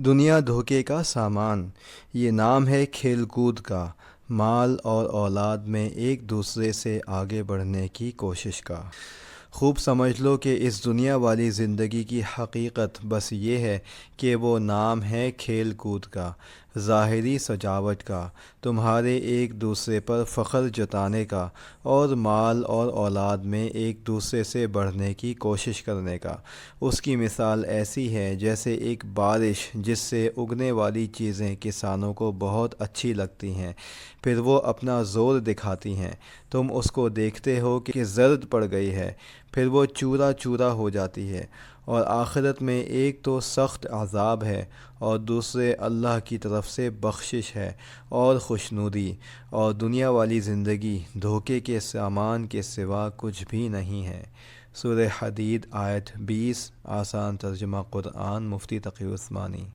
दुनिया धोखे का सामान। ये नाम है खेल कूद का, माल और औलाद में एक दूसरे से आगे बढ़ने की कोशिश का। खूब समझ लो कि इस दुनिया वाली ज़िंदगी की हकीकत बस ये है कि वो नाम है खेल कूद का, ज़ाहिरी सजावट का, तुम्हारे एक दूसरे पर फ़ख्र जताने का, और माल और औलाद में एक दूसरे से बढ़ने की कोशिश करने का। उसकी मिसाल ऐसी है जैसे एक बारिश जिससे उगने वाली चीज़ें किसानों को बहुत अच्छी लगती हैं, फिर वो अपना ज़ोर दिखाती हैं। तुम उसको देखते हो कि ज़र्द पड़ गई है, फिर वो चूरा चूरा हो जाती है, और आखिरत में एक तो सख्त अज़ाब है और दूसरे अल्लाह की तरफ से बख्शिश है और खुशनुदी। और दुनिया वाली ज़िंदगी धोखे के सामान के सिवा कुछ भी नहीं है। सूरह हदीद आयत 20। आसान तर्जुमा कुरान, मुफ्ती तकी उस्मानी।